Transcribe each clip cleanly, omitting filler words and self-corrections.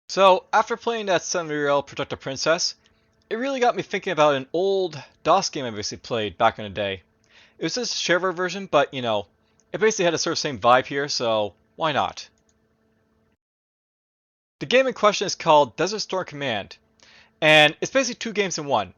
So, after playing that 7-year-old Protect a Princess, it really got me thinking about an old DOS game I basically played back in the day. It was just a shareware version, but it basically had a sort of same vibe here, so why not? The game in question is called Desert Storm Command, and it's basically two games in one.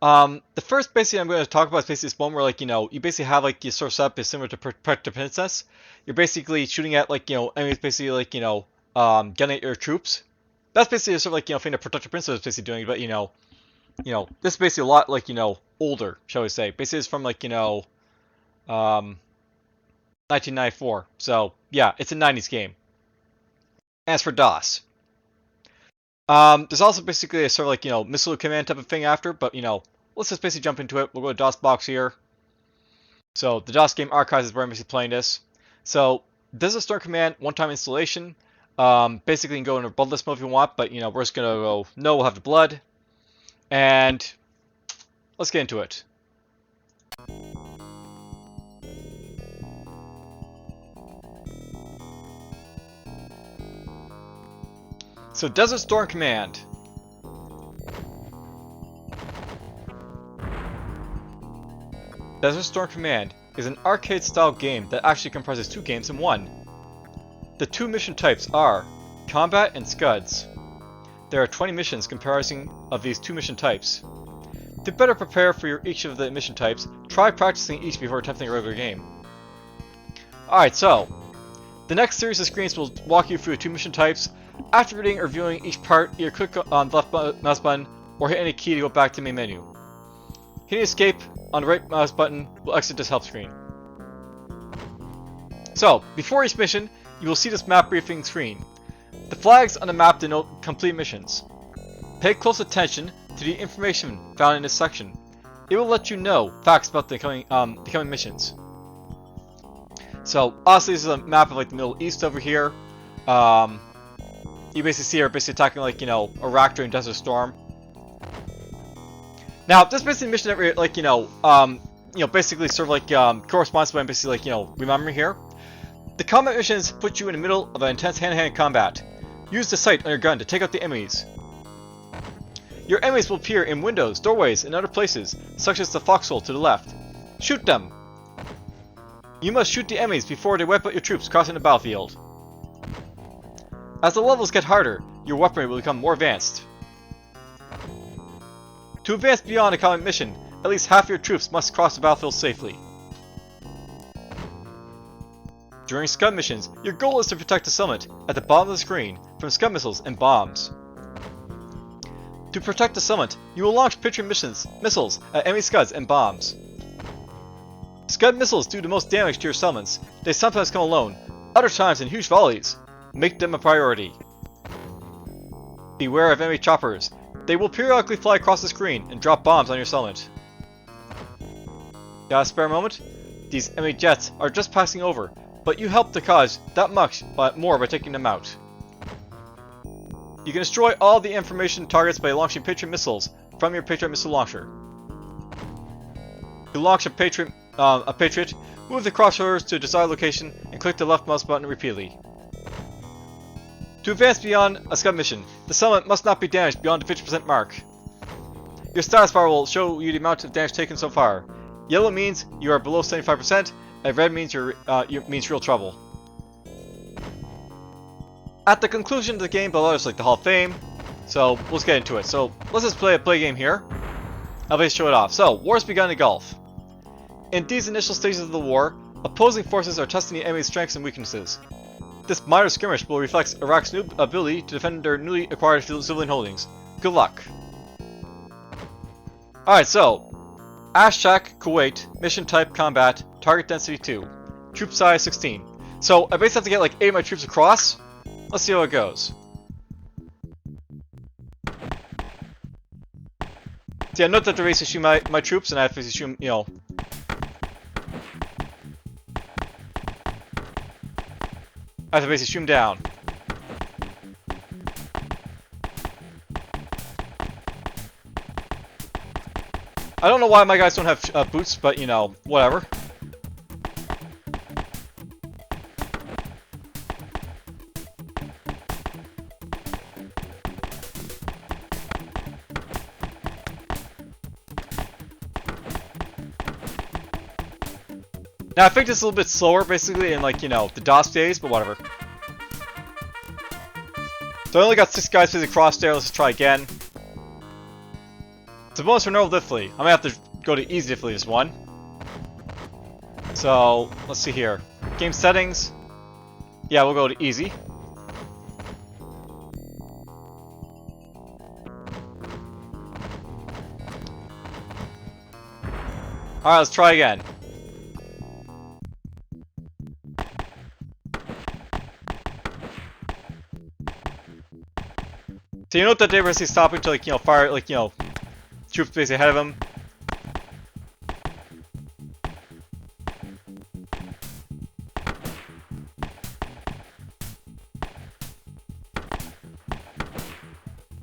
The first basically I'm going to talk about is basically this one where you basically have your sort of setup is similar to Protect the Princess. You're basically shooting at enemies basically getting at your troops. That's basically sort of thing that Protect the Princess is basically doing, but this is basically a lot older, shall we say. Basically it's from 1994. So yeah, it's a 90s game. As for DOS, there's also basically a sort of missile command type of thing after, but let's just basically jump into it. We'll go to DOS box here. So the DOS game archives is where I'm basically playing this. So Desert Storm Command, one-time installation. Basically you can go into bloodless mode if you want, but we're just gonna go no, we'll have the blood. And let's get into it. So Desert Storm Command. Desert Storm Command is an arcade-style game that actually comprises two games in one. The two mission types are Combat and Scuds. There are 20 missions comprising of these two mission types. To better prepare for each of the mission types, try practicing each before attempting a regular game. Alright, so the next series of screens will walk you through the two mission types. After reading or viewing each part, either click on the left mouse button or hit any key to go back to the main menu. Hitting escape on the right mouse button will exit this help screen. So, before each mission, you will see this map briefing screen. The flags on the map denote complete missions. Pay close attention to the information found in this section. It will let you know facts about the coming missions. So, obviously this is a map of the Middle East over here. You basically see her basically attacking Iraq during Desert Storm. Now, this basically mission that basically sort of corresponds to what I'm basically remembering here. The combat missions put you in the middle of an intense hand-to-hand combat. Use the sight on your gun to take out the enemies. Your enemies will appear in windows, doorways, and other places, such as the foxhole to the left. Shoot them! You must shoot the enemies before they wipe out your troops crossing the battlefield. As the levels get harder, your weaponry will become more advanced. To advance beyond a combat mission, at least half your troops must cross the battlefield safely. During Scud missions, your goal is to protect the summit at the bottom of the screen from Scud missiles and bombs. To protect the summit, you will launch Patriot missiles at enemy Scuds and bombs. Scud missiles do the most damage to your summons. They sometimes come alone, other times in huge volleys. Make them a priority. Beware of enemy choppers. They will periodically fly across the screen and drop bombs on your summit. Got a spare moment? These enemy jets are just passing over, but you help the cause that much more by taking them out. You can destroy all the information targets by launching Patriot missiles from your Patriot missile launcher. To launch a Patriot, move the crosshair to a desired location and click the left mouse button repeatedly. To advance beyond a Scud mission, the summit must not be damaged beyond the 50% mark. Your status bar will show you the amount of damage taken so far. Yellow means you are below 75%, and red means means real trouble. At the conclusion of the game, below is the Hall of Fame, so let's get into it. So let's just play a game here. I'll basically show it off. So, war's begun in the Gulf. In these initial stages of the war, opposing forces are testing the enemy's strengths and weaknesses. This minor skirmish will reflect Iraq's new ability to defend their newly acquired civilian holdings. Good luck. Alright, so Ashak, Kuwait, mission type combat, target density 2, troop size 16. So I basically have to get 8 of my troops across. Let's see how it goes. See, I note that they're basically shooting my troops, and I have to shoot, I have to basically shoot them down. I don't know why my guys don't have boots, but whatever. Now, I think this is a little bit slower, basically, in, like, you know, the DOS days, but whatever. So I only got 6 guys physically across there. Let's try again. It's a bonus for normal difficulty. I'm gonna have to go to easy difficulty this one. So, let's see here. Game settings. Yeah, we'll go to easy. Alright, let's try again. So you note that they're basically stopping to, like, you know, fire, like, you know, troops basically ahead of them.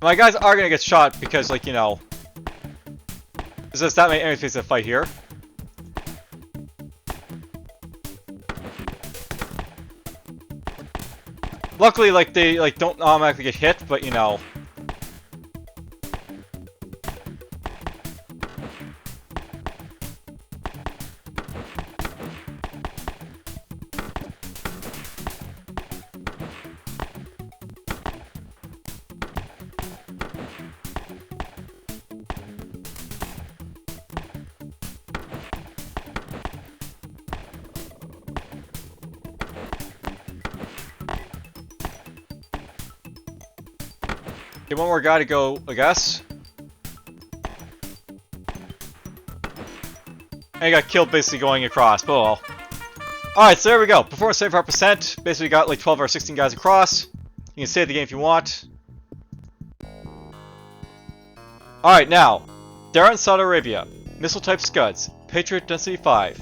My guys are gonna get shot because, like, you know, there's just that many enemies facing a fight here. Luckily, like, they, like, don't automatically get hit, but, you know. Get one more guy to go, I guess. And he got killed basically going across, but well. Alright, so there we go. Performance 75%. Basically got like 12 or 16 guys across. You can save the game if you want. Alright, now. They're in Saudi Arabia. Missile type Scuds. Patriot density 5.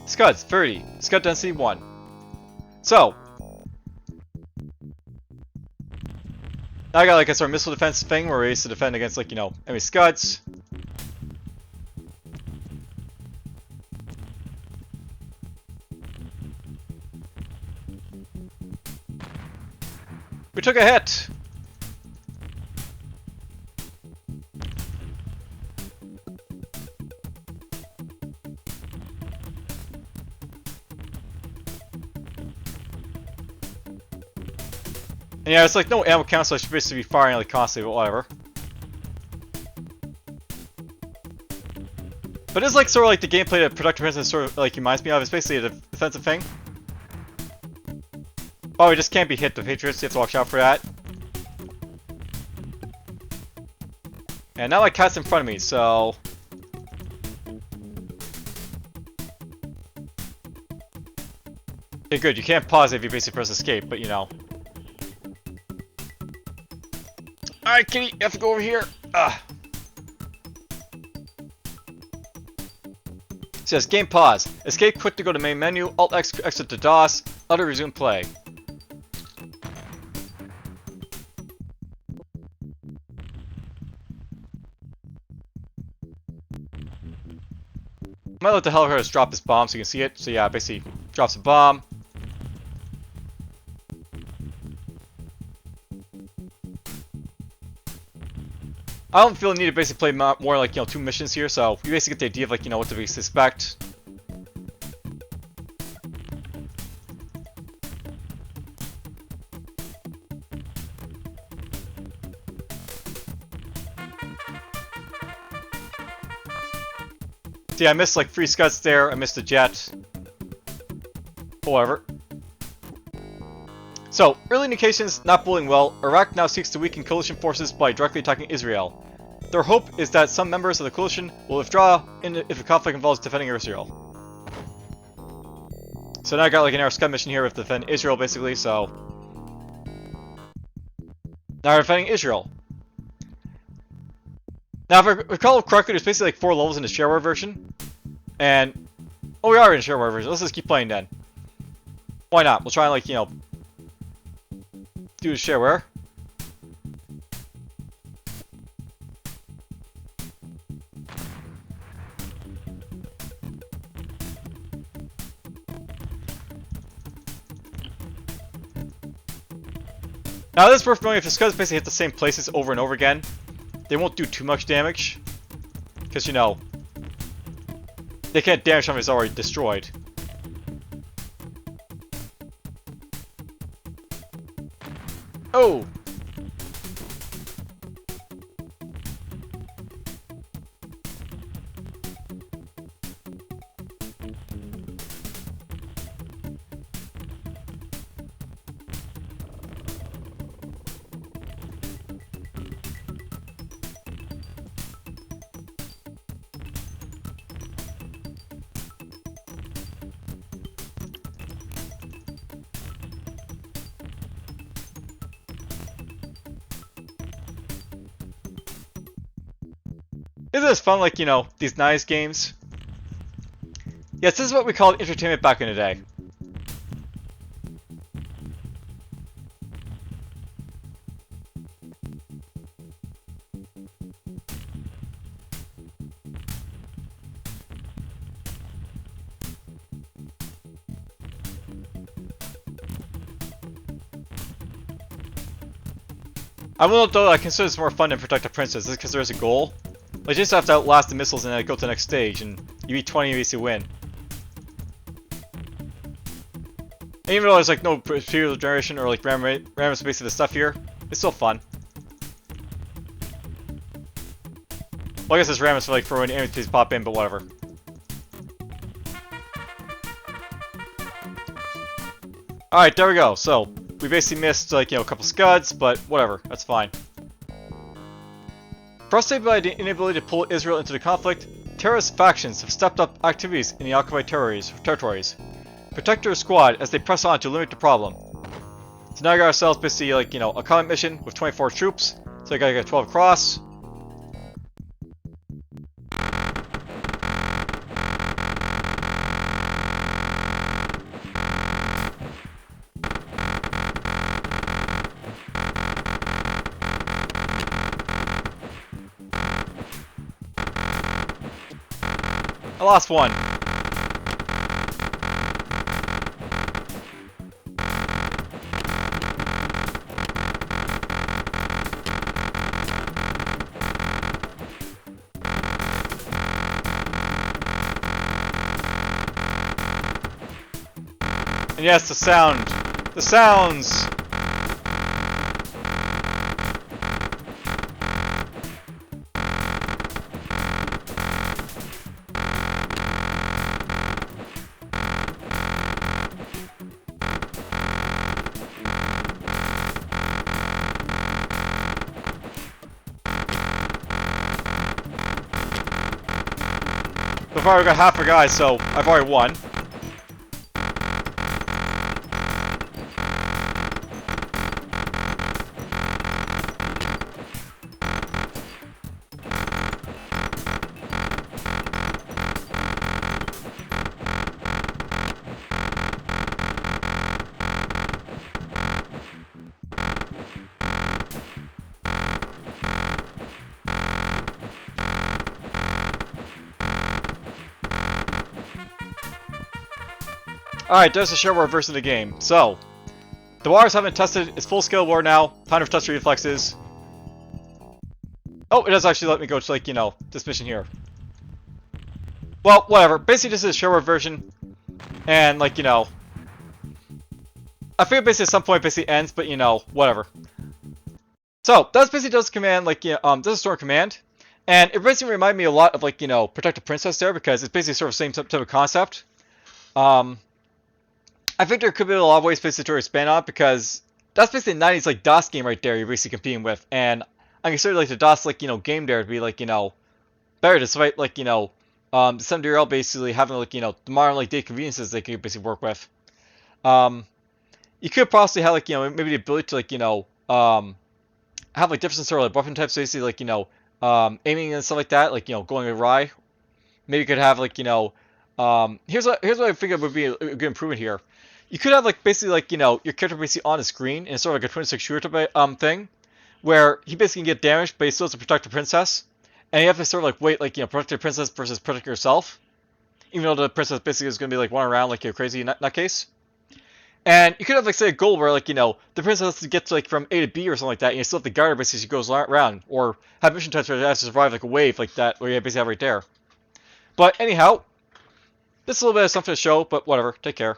Scuds 30. Scud density 1. So. Now I got like a sort of missile defense thing where we used to defend against, like, you know, enemy Scuds. We took a hit! And yeah, it's like no ammo count, so I should basically be firing like constantly, but whatever. But it's like sort of like the gameplay that Productive Presence sort of like reminds me of. It's basically a defensive thing. Oh, we just can't be hit the Patriots, you have to watch out for that. And now my cat's in front of me, so... Okay, good, you can't pause if you basically press escape, but you know. Alright, kitty, you have to go over here. It says game pause. Escape quick to go to main menu, Alt X exit to DOS, auto resume play. I might let the helicopter drop this bomb so you can see it. So yeah, basically drops a bomb. I don't feel the need to basically play more like, you know, 2 missions here, so you basically get the idea of, like, you know, what to expect. See, I missed like 3 Scuds there, I missed a jet. However. So, early indications not bowling well. Iraq now seeks to weaken coalition forces by directly attacking Israel. Their hope is that some members of the coalition will withdraw if the conflict involves defending Israel. So now I got like an air Scud mission here with defend Israel basically, so... Now we're defending Israel. Now if I recall correctly, there's basically like 4 levels in the shareware version. And... Oh, we are in the shareware version. Let's just keep playing then. Why not? We'll try and, like, you know... do the shareware. Now this is worth knowing if the Scuds basically hit the same places over and over again. They won't do too much damage. Because, you know, they can't damage something that's already destroyed. Oh! Isn't this fun, like, you know, these nice games? Yes, this is what we called entertainment back in the day. I will note though, I consider this more fun than Protect the Princess, just because there's a goal. Like, you just have to outlast the missiles and then go to the next stage, and you beat 20 and you basically win. And even though there's like no material generation or like random space of the stuff here, it's still fun. Well, I guess it's random for like for when enemies pop in, but whatever. Alright, there we go. So, we basically missed like, you know, a couple scuds, but whatever, that's fine. Frustrated by the inability to pull Israel into the conflict, terrorist factions have stepped up activities in the occupied territories. Protect your squad as they press on to limit the problem. So now we got ourselves basically like, you know, a combat mission with 24 troops. So I gotta get 12 across. I lost one. And yes, the sound. The sounds! So far, I've got half our guys, so I've already won. Alright, there's the shareware version of the game. So, the wires have been tested. It's full-scale war now. Time to touch reflexes. Oh, it does actually let me go to, like, you know, this mission here. Well, whatever. Basically, this is a shareware version. And, like, you know, I figure basically at some point basically ends, but, you know, whatever. So, that's basically does command, like, you know, does a storm command. And it basically reminded me a lot of, like, you know, Protect the Princess there, because it's basically sort of the same type of concept. I think there could be a lot of ways basically to expand on, because that's basically a 90s like DOS game right there you're basically competing with, and I consider like the DOS like, you know, game there to be like, you know, better despite like, you know, the 70-year-old basically having like, you know, the modern like day conveniences they could basically work with. You could possibly have like, you know, maybe the ability to like, you know, have like different sort of like weapon types, basically like, you know, aiming and stuff like that, like, you know, going awry. Maybe you could have like, you know, here's what I figured would be a good improvement here. You could have like basically like, you know, your character basically on the screen and sort of like a twin stick shooter type thing, where he basically can get damaged, but he still has to protect the princess, and you have to sort of like wait, like, you know, protect the princess versus protect yourself, even though the princess basically is going to be like running around like a crazy nutcase. And you could have like say a goal where like, you know, the princess has to get to like from A to B or something like that, and you still have to guard her basically as she goes around, or have mission types where it has to survive like a wave like that, where you basically have right there. But anyhow, this is a little bit of something to show, but whatever. Take care.